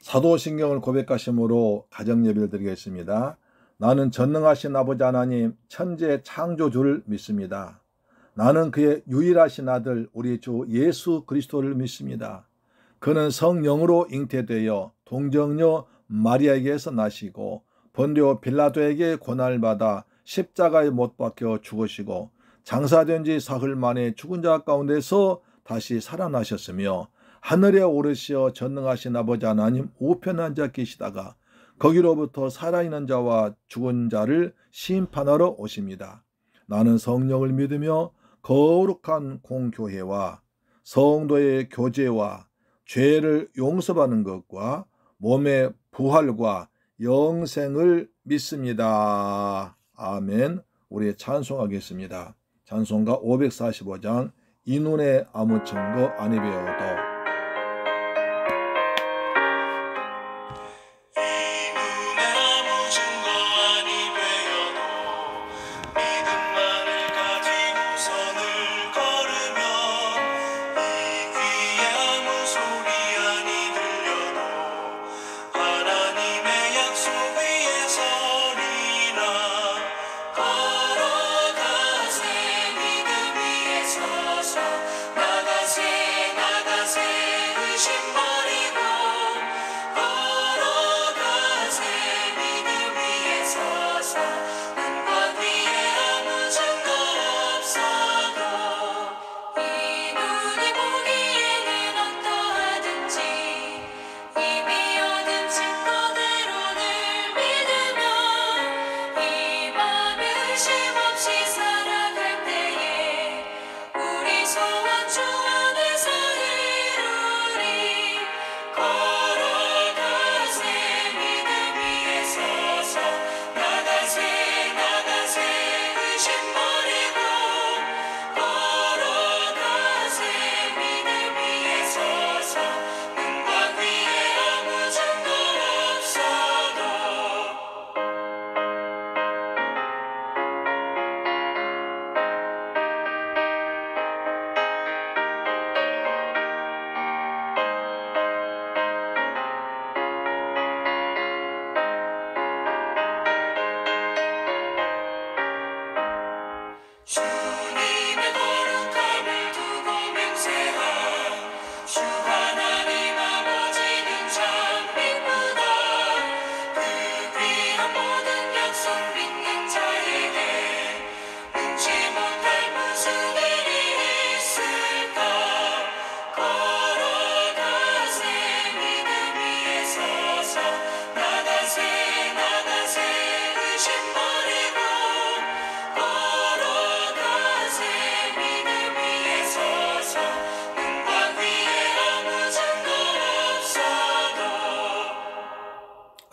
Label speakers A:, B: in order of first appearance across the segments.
A: 사도신경을 고백하심으로 가정예배를 드리겠습니다. 나는 전능하신 아버지 하나님 천재 창조주를 믿습니다. 나는 그의 유일하신 아들 우리 주 예수 그리스도를 믿습니다. 그는 성령으로 잉태되어 동정녀 마리아에게서 나시고 본디오 빌라도에게 고난을 받아 십자가에 못 박혀 죽으시고 장사된 지 사흘 만에 죽은 자 가운데서 다시 살아나셨으며 하늘에 오르시어 전능하신 아버지 하나님 우편에 앉아 계시다가 거기로부터 살아있는 자와 죽은 자를 심판하러 오십니다. 나는 성령을 믿으며 거룩한 공교회와 성도의 교제와 죄를 용서받는 것과 몸의 부활과 영생을 믿습니다. 아멘. 우리 찬송하겠습니다. 찬송가 545장 이 눈에 아무 증거 아니 배워도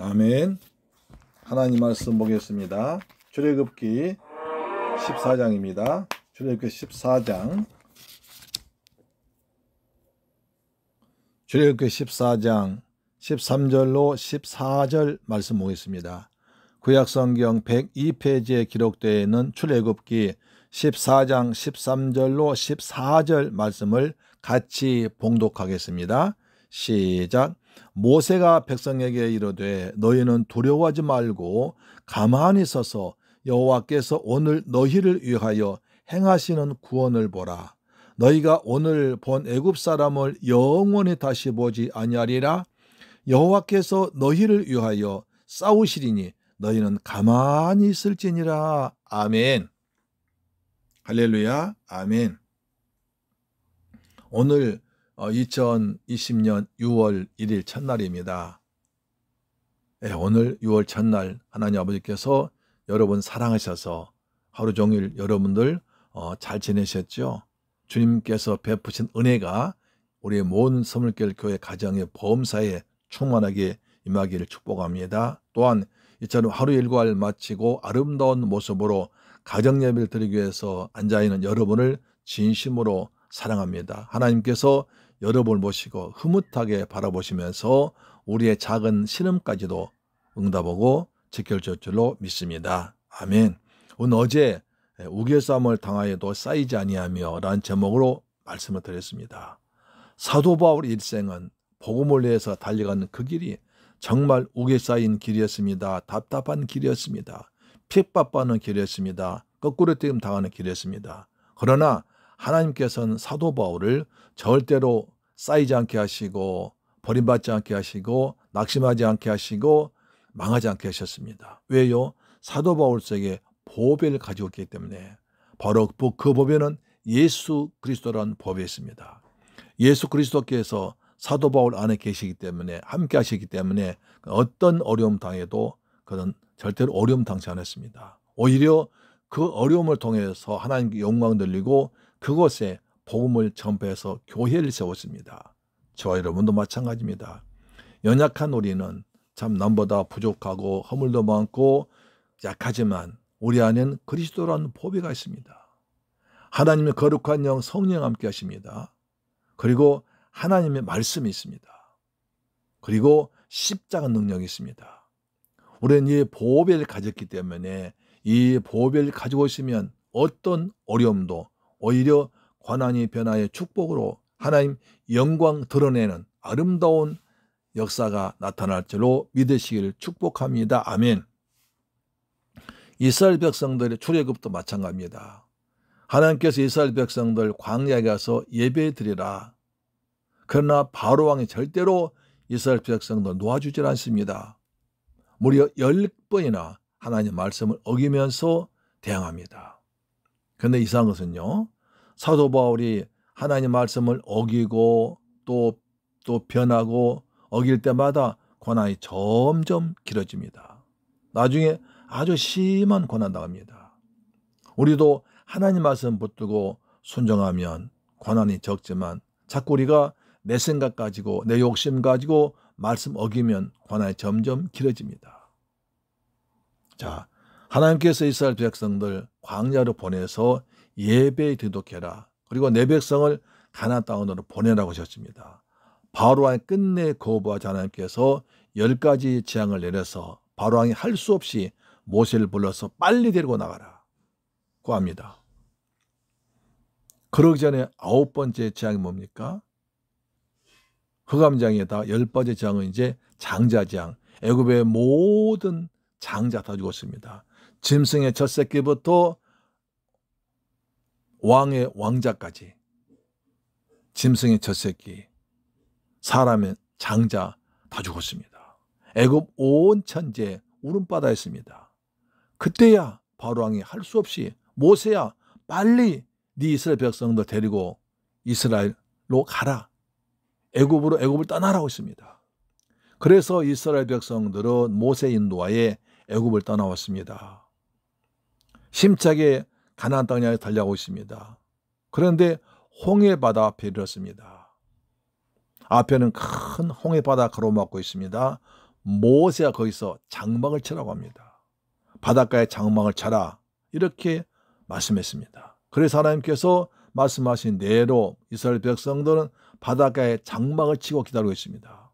A: 아멘. 하나님 말씀 보겠습니다. 출애굽기 14장입니다. 출애굽기 14장 13절로 14절 말씀 보겠습니다. 구약성경 102페이지에 기록되어 있는 출애굽기 14장 13절로 14절 말씀을 같이 봉독하겠습니다. 시작. 모세가 백성에게 이르되 너희는 두려워하지 말고 가만히 서서 여호와께서 오늘 너희를 위하여 행하시는 구원을 보라. 너희가 오늘 본 애굽 사람을 영원히 다시 보지 아니하리라. 여호와께서 너희를 위하여 싸우시리니 너희는 가만히 있을지니라. 아멘. 할렐루야. 아멘. 오늘 2020년 6월 1일 첫날입니다. 오늘 6월 첫날 하나님 아버지께서 여러분 사랑하셔서 하루 종일 여러분들 잘 지내셨죠? 주님께서 베푸신 은혜가 우리의 모든 서물결 교회 가정의 보험사에 충만하게 임하기를 축복합니다. 또한 이처럼 하루 일과를 마치고 아름다운 모습으로 가정예배를 드리기 위해서 앉아있는 여러분을 진심으로 사랑합니다. 하나님께서 여러분을 보시고 흐뭇하게 바라보시면서 우리의 작은 신음까지도 응답하고 지켜줄 줄로 믿습니다. 아멘. 오늘 어제 우겨싸움을 당하여도 쌓이지 아니하며 라는 제목으로 말씀을 드렸습니다. 사도 바울의 일생은 복음을 위해서 달려가는 그 길이 정말 우겨 쌓인 길이었습니다. 답답한 길이었습니다. 핍박받는 길이었습니다. 거꾸로 뛰임 당하는 길이었습니다. 그러나 하나님께서는 사도 바울을 절대로 쌓이지 않게 하시고 버림받지 않게 하시고 낙심하지 않게 하시고 망하지 않게 하셨습니다. 왜요? 사도 바울 속에 보배를 가지고 있기 때문에 바로 그 보배는 예수 그리스도라는 보배가 있습니다. 예수 그리스도께서 사도 바울 안에 계시기 때문에 함께 하시기 때문에 어떤 어려움 당해도 그는 절대로 어려움 당치 않았습니다. 오히려 그 어려움을 통해서 하나님께 영광 돌리고 그곳에 복음을 전파해서 교회를 세웠습니다. 저와 여러분도 마찬가지입니다. 연약한 우리는 참 남보다 부족하고 허물도 많고 약하지만 우리 안에는 그리스도라는 보배가 있습니다. 하나님의 거룩한 영 성령 함께 하십니다. 그리고 하나님의 말씀이 있습니다. 그리고 십자가 능력이 있습니다. 우리는 이 보배를 가졌기 때문에 이 보배를 가지고 있으면 어떤 어려움도 오히려 고난이 변화의 축복으로 하나님 영광 드러내는 아름다운 역사가 나타날 줄로 믿으시기를 축복합니다. 아멘. 이스라엘 백성들의 출애굽도 마찬가지입니다. 하나님께서 이스라엘 백성들 광야에 가서 예배 드리라. 그러나 바로 왕이 절대로 이스라엘 백성들 놓아주질 않습니다. 무려 10번이나 하나님의 말씀을 어기면서 대항합니다. 그런데 이상한 것은요, 사도 바울이 하나님의 말씀을 어기고 또 변하고 어길 때마다 고난이 점점 길어집니다. 나중에 아주 심한 고난 당합니다. 우리도 하나님 말씀 붙들고 순종하면 고난이 적지만 자꾸 우리가 내 생각 가지고 내 욕심 가지고 말씀 어기면 고난이 점점 길어집니다. 자, 하나님께서 이스라엘 백성들 광야로 보내서 예배에 드도케라. 그리고 내 백성을 가나안 땅으로 보내라고 하셨습니다. 바로왕이 끝내 거부하자 하나님께서 10가지 재앙을 내려서 바로왕이 할 수 없이 모세를 불러서 빨리 데리고 나가라 고 합니다. 그러기 전에 9번째 재앙이 뭡니까? 흑암장에다 10번째 재앙은 이제 장자재앙. 애굽의 모든 장자 다 죽었습니다. 짐승의 첫 새끼부터 왕의 왕자까지 짐승의 첫 새끼, 사람의 장자 다 죽었습니다. 애굽 온 천지에 울음바다였습니다. 그때야 바로왕이 할 수 없이 모세야 빨리 네 이스라엘 백성들 데리고 이스라엘로 가라. 애굽을 떠나라고 했습니다. 그래서 이스라엘 백성들은 모세 인도하에 애굽을 떠나왔습니다. 힘차게 가나안 땅 향해 달려가고 있습니다. 그런데 홍해바다 앞에 이르렀습니다. 앞에는 큰 홍해바다 가로막고 있습니다. 모세가 거기서 장막을 치라고 합니다. 바닷가에 장막을 쳐라 이렇게 말씀했습니다. 그래서 하나님께서 말씀하신 대로 이스라엘 백성들은 바닷가에 장막을 치고 기다리고 있습니다.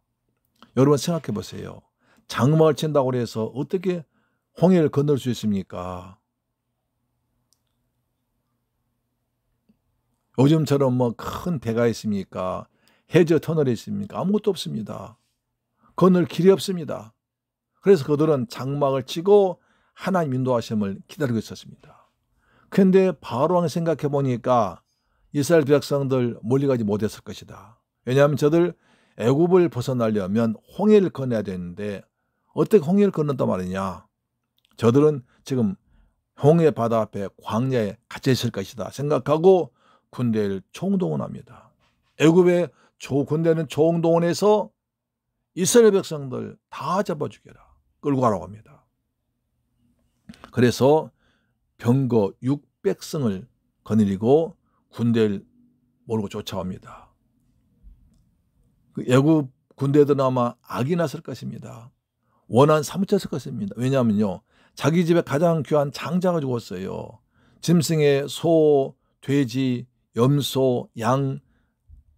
A: 여러분 생각해 보세요. 장막을 친다고 해서 어떻게 홍해를 건널 수 있습니까? 요즘처럼 뭐 큰 배가 있습니까? 해저 터널이 있습니까? 아무것도 없습니다. 건널 길이 없습니다. 그래서 그들은 장막을 치고 하나님 인도하심을 기다리고 있었습니다. 그런데 바로왕이 생각해 보니까 이스라엘 백성들 멀리 가지 못했을 것이다. 왜냐하면 저들 애굽을 벗어나려면 홍해를 건너야 되는데 어떻게 홍해를 건넌단 말이냐. 저들은 지금 홍해 바다 앞에 광야에 갇혀 있을 것이다 생각하고 군대를 총동원합니다. 애굽의 군대는 총동원해서 이스라엘 백성들 다 잡아 죽여라. 끌고 가라고 합니다. 그래서 병거 600승을 거느리고 군대를 몰고 쫓아옵니다. 애굽 군대들은 아마 악이 났을 것입니다. 원한 사무쳤을 것입니다. 왜냐하면요, 자기 집에 가장 귀한 장자가 죽었어요. 짐승의 소, 돼지, 염소, 양,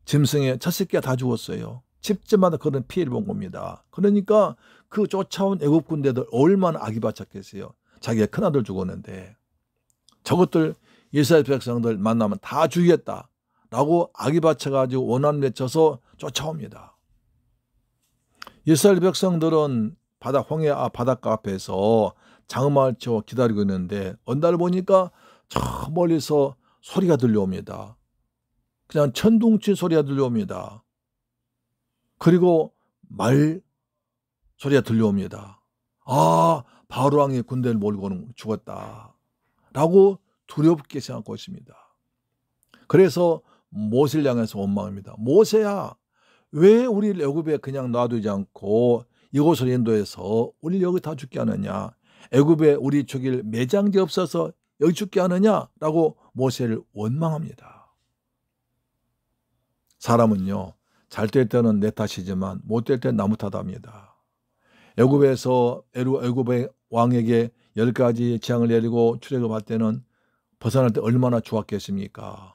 A: 짐승의 첫 새끼가 다 죽었어요. 집집마다 그런 피해를 본 겁니다. 그러니까 그 쫓아온 애굽 군대들 얼마나 악이 바쳤겠어요. 자기의 큰아들 죽었는데 저것들 이스라엘 백성들 만나면 다 죽이겠다라고 악이 바쳐가지고 원한 맺혀서 쫓아옵니다. 이스라엘 백성들은 홍해 바닷가 앞에서 장막을 쳐 기다리고 있는데 어느 날 보니까 저 멀리서 소리가 들려옵니다. 그냥 천둥치 소리가 들려옵니다. 그리고 말 소리가 들려옵니다. 바로 왕이 군대를 몰고는 죽었다 라고 두렵게 생각하고 있습니다. 그래서 모세를 향해서 원망합니다. 모세야, 왜 우리를 애굽에 그냥 놔두지 않고 이곳을 인도해서 우리를 여기 다 죽게 하느냐, 애굽에 우리 죽일 매장지 없어서 여기 죽게 하느냐라고 모세를 원망합니다. 사람은요, 잘 될 때는 내 탓이지만 못 될 때는 나무 탓합니다. 애굽에서 애굽의 왕에게 10가지 재앙을 내리고 출애굽할 때는 벗어날 때 얼마나 좋았겠습니까?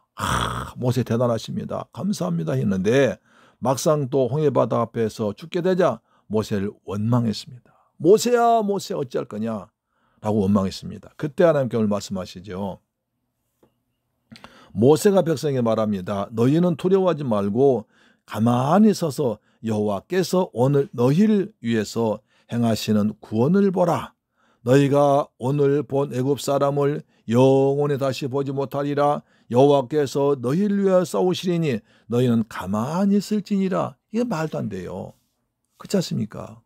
A: 모세 대단하십니다. 감사합니다 했는데 막상 또 홍해바다 앞에서 죽게 되자 모세를 원망했습니다. 모세야, 모세 어찌할 거냐 라고 원망했습니다. 그때 하나님께 오늘 말씀하시죠. 모세가 백성에게 말합니다. 너희는 두려워하지 말고 가만히 서서 여호와께서 오늘 너희를 위해서 행하시는 구원을 보라. 너희가 오늘 본 애굽 사람을 영원히 다시 보지 못하리라. 여호와께서 너희를 위하여 싸우시리니 너희는 가만히 있을지니라. 이게 말도 안 돼요. 그렇지 않습니까?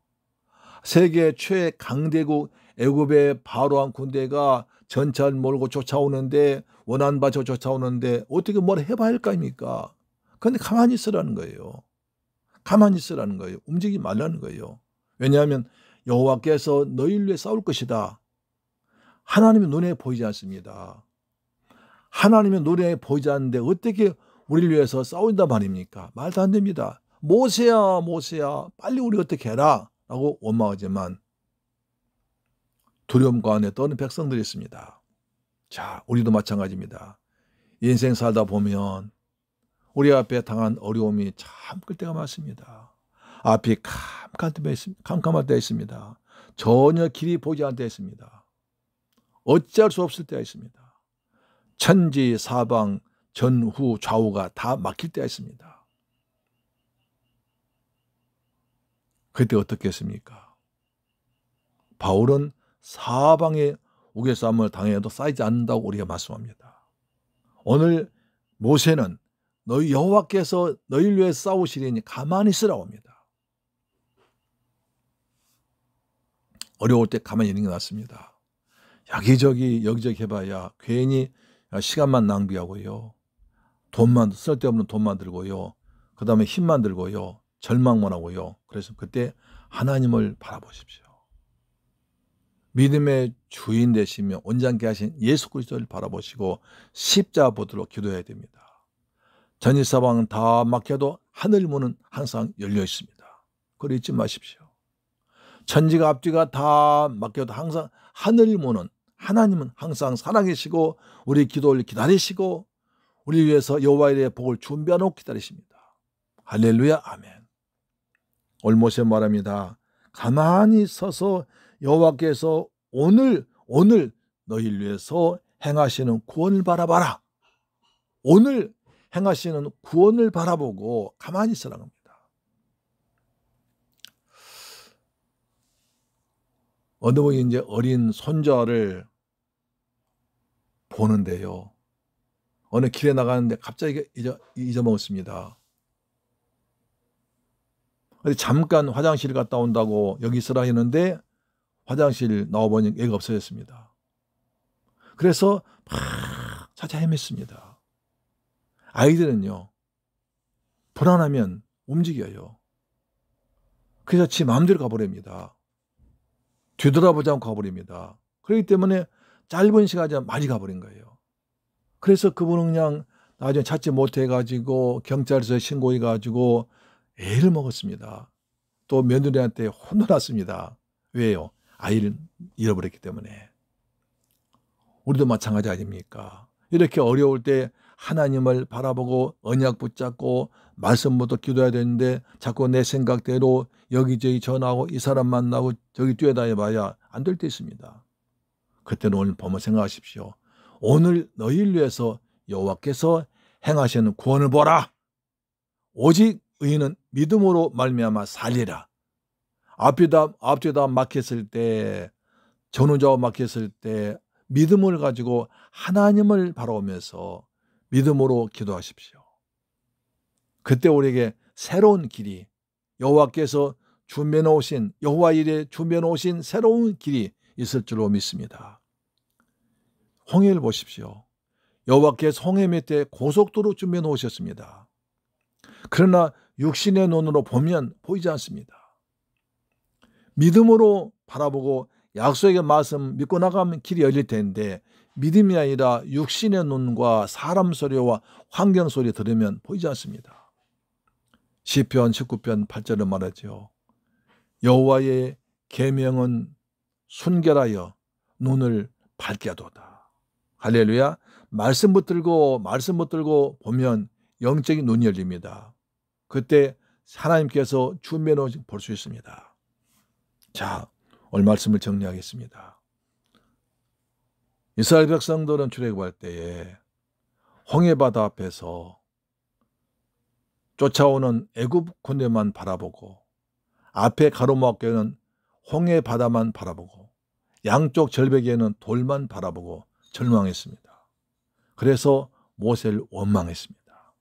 A: 세계 최 강대국 애굽의 바로한 군대가 전차를 몰고 쫓아오는데, 원한 바쳐 쫓아오는데 어떻게 뭘 해봐야 할 거 아닙니까? 그런데 가만히 있으라는 거예요. 가만히 있으라는 거예요. 움직이지 말라는 거예요. 왜냐하면 여호와께서 너희를 위해 싸울 것이다. 하나님의 눈에 보이지 않습니다. 하나님의 눈에 보이지 않는데 어떻게 우리를 위해서 싸운단 말입니까? 말도 안 됩니다. 모세야, 모세야, 빨리 우리 어떻게 해라 라고 원망하지만 두려움과 안에 떠는 백성들이 있습니다. 자, 우리도 마찬가지입니다. 인생 살다 보면 우리 앞에 당한 어려움이 참 클 때가 많습니다. 앞이 캄캄할 때 있습니다. 전혀 길이 보이지 않을 때 있습니다. 어찌할 수 없을 때가 있습니다. 천지 사방 전후 좌우가 다 막힐 때가 있습니다. 그때 어떻게 했습니까? 바울은 사방에 우겨싸움을 당해도 쌓이지 않는다고 우리가 말씀합니다. 오늘 모세는 너희 여호와께서 너희를 위해 싸우시리니 가만히 있으라고 합니다. 어려울 때 가만히 있는 게 낫습니다. 여기저기 해봐야 괜히 시간만 낭비하고요. 쓸데없는 돈만 들고요. 그 다음에 힘만 들고요. 절망만 하고요. 그래서 그때 하나님을 바라보십시오. 믿음의 주인 되시며 온전케 하신 예수 그리스도를 바라보시고 십자가 보도록 기도해야 됩니다. 전일사방은 다 막혀도 하늘 문은 항상 열려 있습니다. 그걸 잊지 마십시오. 천지가 앞뒤가 다 막혀도 항상 하늘 문은, 하나님은 항상 살아계시고 우리 기도를 기다리시고 우리 위해서 여호와에 대해 복을 준비하놓고 기다리십니다. 할렐루야, 아멘. 오늘 모세 말합니다. 가만히 서서 여호와께서 오늘 너희를 위해서 행하시는 구원을 바라봐라. 오늘 행하시는 구원을 바라보고 가만히 있으라는 겁니다. 어느 분이 이제 어린 손자를 보는데요. 어느 길에 나가는데 갑자기 잊어먹었습니다. 잠깐 화장실 갔다 온다고 여기 있으라 했는데 화장실 나와보니 애가 없어졌습니다. 그래서 막 찾아 헤맸습니다. 아이들은요, 불안하면 움직여요. 그래서 지 마음대로 가버립니다. 뒤돌아보지 않고 가버립니다. 그렇기 때문에 짧은 시간에 많이 가버린 거예요. 그래서 그분은 그냥 나중에 찾지 못해가지고 경찰서에 신고해가지고 애를 먹었습니다. 또 며느리한테 혼났습니다. 왜요? 아이를 잃어버렸기 때문에. 우리도 마찬가지 아닙니까? 이렇게 어려울 때 하나님을 바라보고 언약 붙잡고 말씀부터 기도해야 되는데 자꾸 내 생각대로 여기저기 전화하고 이 사람 만나고 저기 뛰어다녀봐야 안 될 때 있습니다. 그때는 오늘 보면 생각하십시오. 오늘 너희를 위해서 여호와께서 행하시는 구원을 보라. 오직 의인은 믿음으로 말미암아 살리라. 앞뒤다 막혔을 때, 전후좌우 막혔을 때 믿음을 가지고 하나님을 바라보면서 믿음으로 기도하십시오. 그때 우리에게 새로운 길이, 여호와께서 준비해 놓으신, 여호와 일에 준비해 놓으신 새로운 길이 있을 줄로 믿습니다. 홍해를 보십시오. 여호와께서 홍해 밑에 고속도로 준비해 놓으셨습니다. 그러나 육신의 눈으로 보면 보이지 않습니다. 믿음으로 바라보고 약속의 말씀 믿고 나가면 길이 열릴 텐데, 믿음이 아니라 육신의 눈과 사람 소리와 환경 소리 들으면 보이지 않습니다. 시편 19편 8절에 말하죠. 여호와의 계명은 순결하여 눈을 밝게 하도다. 할렐루야. 말씀 붙들고 보면 영적인 눈이 열립니다. 그때 하나님께서 준비해 놓으신 볼 수 있습니다. 자, 오늘 말씀을 정리하겠습니다. 이스라엘 백성들은 출애굽할 때에 홍해바다 앞에서 쫓아오는 애굽 군대만 바라보고, 앞에 가로막혀는 홍해바다만 바라보고, 양쪽 절벽에는 돌만 바라보고 절망했습니다. 그래서 모세를 원망했습니다.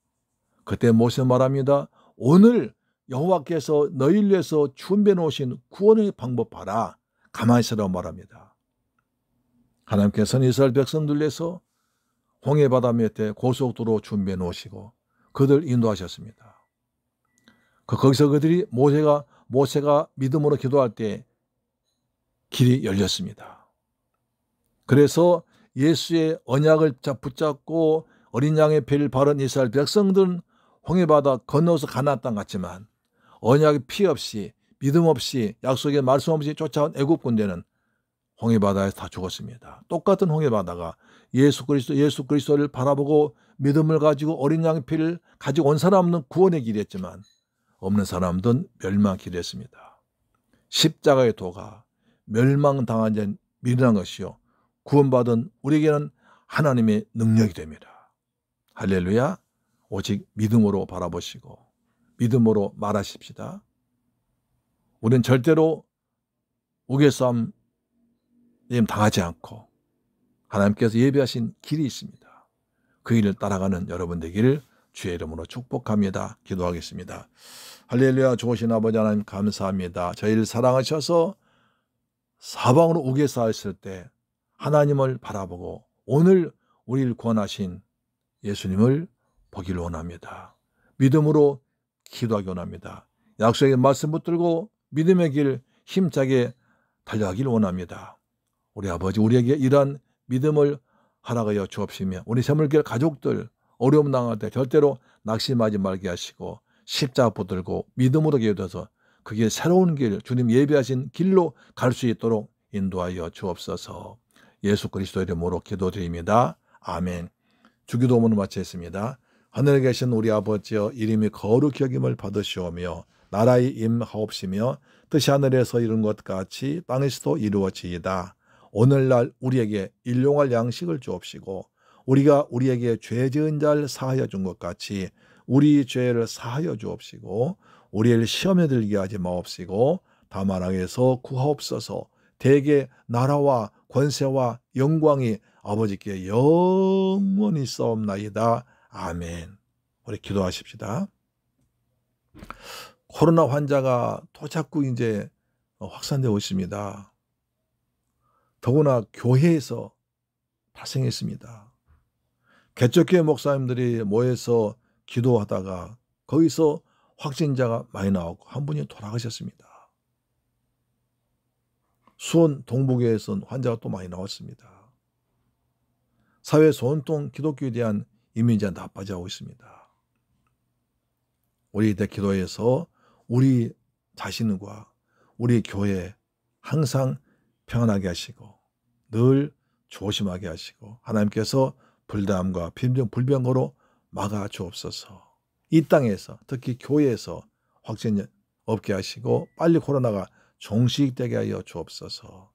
A: 그때 모세 말합니다. 오늘 여호와께서 너희를 위해서 준비해 놓으신 구원의 방법 봐라. 가만히 있으라고 말합니다. 하나님께서는 이스라엘 백성들 위해서 홍해바다 밑에 고속도로 준비해 놓으시고 그들 인도하셨습니다. 거기서 그들이 모세가 믿음으로 기도할 때 길이 열렸습니다. 그래서 예수의 언약을 붙잡고 어린 양의 피를 바른 이스라엘 백성들은 홍해바다 건너서 가나안 땅 갔지만, 언약의 피 없이, 믿음 없이, 약속의 말씀 없이 쫓아온 애굽 군대는 홍해바다에서 다 죽었습니다. 똑같은 홍해바다가 예수 그리스도를 바라보고 믿음을 가지고 어린 양의 피를 가지고 온 사람은 구원의 길이었지만, 없는 사람들은 멸망 길이었습니다. 십자가의 도가 멸망당한 자 미련한 것이요, 구원받은 우리에게는 하나님의 능력이 됩니다. 할렐루야. 오직 믿음으로 바라보시고 믿음으로 말하십시다. 우리는 절대로 우겨싸움 당하지 않고 하나님께서 예비하신 길이 있습니다. 그 길을 따라가는 여러분 되기를 주의 이름으로 축복합니다. 기도하겠습니다. 할렐루야. 좋으신 아버지 하나님 감사합니다. 저희를 사랑하셔서 사방으로 우겨싸였을 때 하나님을 바라보고 오늘 우리를 구원하신 예수님을 보기를 원합니다. 믿음으로 기도하기 원합니다. 약속의 말씀 붙들고 믿음의 길 힘차게 달려가기를 원합니다. 우리 아버지, 우리에게 이러한 믿음을 허락하여 주옵시며 우리 새물길 가족들 어려움 당할 때 절대로 낙심하지 말게 하시고 십자가 붙들고 믿음으로 기도해서 그게 새로운 길, 주님 예비하신 길로 갈 수 있도록 인도하여 주옵소서. 예수 그리스도의 이름으로 기도드립니다. 아멘. 주기도문을 마치겠습니다. 하늘에 계신 우리 아버지여, 이름이 거룩히 여김을 받으시오며 나라의 임하옵시며 뜻이 하늘에서 이룬 것 같이 땅에서도 이루어지이다. 오늘날 우리에게 일용할 양식을 주옵시고 우리가 우리에게 죄 지은 자를 사하여 준 것 같이 우리 죄를 사하여 주옵시고 우리를 시험에 들게 하지 마옵시고 다만 악에서 구하옵소서. 대개 나라와 권세와 영광이 아버지께 영원히 있사옵나이다. 아멘. 우리 기도하십시다. 코로나 환자가 또 자꾸 이제 확산되고 있습니다. 더구나 교회에서 발생했습니다. 개척교회 목사님들이 모여서 기도하다가 거기서 확진자가 많이 나오고 한 분이 돌아가셨습니다. 수원 동북교회에서는 환자가 또 많이 나왔습니다. 사회에서 온통 기독교에 대한 이미지가 나빠져가고 있습니다. 우리 기도회에서 우리 자신과 우리 교회 항상 평안하게 하시고 늘 조심하게 하시고 하나님께서 불담과 불병거로 막아 주옵소서. 이 땅에서 특히 교회에서 확진 없게 하시고 빨리 코로나가 종식되게 하여 주옵소서.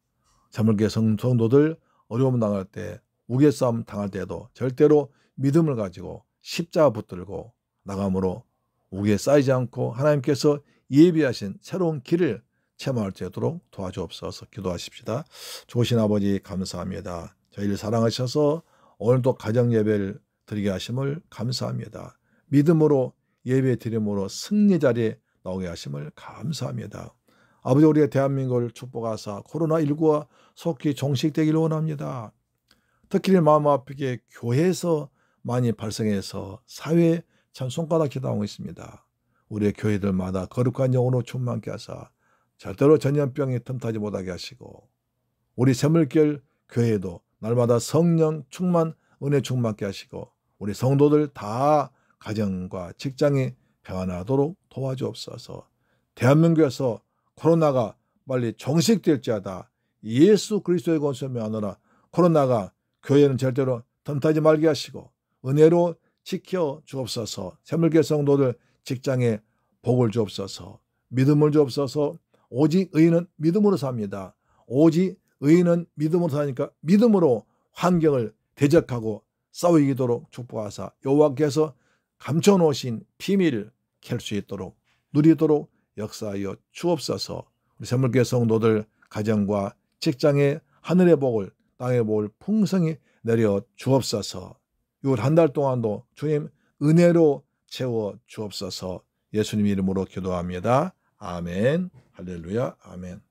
A: 자물개 성도들 어려움 당할 때 우겨싸움 당할 때도 절대로 믿음을 가지고 십자가 붙들고 나감으로 우기에 쌓이지 않고 하나님께서 예비하신 새로운 길을 체험할 수 있도록 도와주옵소서. 기도하십시다. 좋으신 아버지 감사합니다. 저희를 사랑하셔서 오늘도 가정 예배를 드리게 하심을 감사합니다. 믿음으로 예배 드림으로 승리 자리에 나오게 하심을 감사합니다. 아버지, 우리의 대한민국을 축복하사 코로나19가 속히 종식되기를 원합니다. 특히 마음 아프게 교회에서 많이 발생해서 사회에 참 손가락 기도하고 있습니다. 우리의 교회들마다 거룩한 영으로 충만케 하사 절대로 전염병이 틈타지 못하게 하시고, 우리 새물결 교회도 날마다 성령 충만, 은혜 충만케 하시고, 우리 성도들 다 가정과 직장이 평안하도록 도와주옵소서. 대한민국에서 코로나가 빨리 종식될지어다. 예수 그리스도의 권세를 하느라 코로나가 교회는 절대로 틈타지 말게 하시고 은혜로 지켜 주옵소서. 새물결 성도들 직장에 복을 주옵소서. 믿음을 주옵소서. 오직 의인은 믿음으로 삽니다. 오직 의인은 믿음으로 사니까 믿음으로 환경을 대적하고 싸우이도록 축복하사 여호와께서 감춰놓으신 비밀을 캘 수 있도록 누리도록 역사하여 주옵소서. 우리 새물결 성도들 가정과 직장에 하늘의 복을, 땅의 복을 풍성히 내려 주옵소서. 6월 한 달 동안도 주님 은혜로 채워 주옵소서. 예수님 이름으로 기도합니다. 아멘. 할렐루야. 아멘.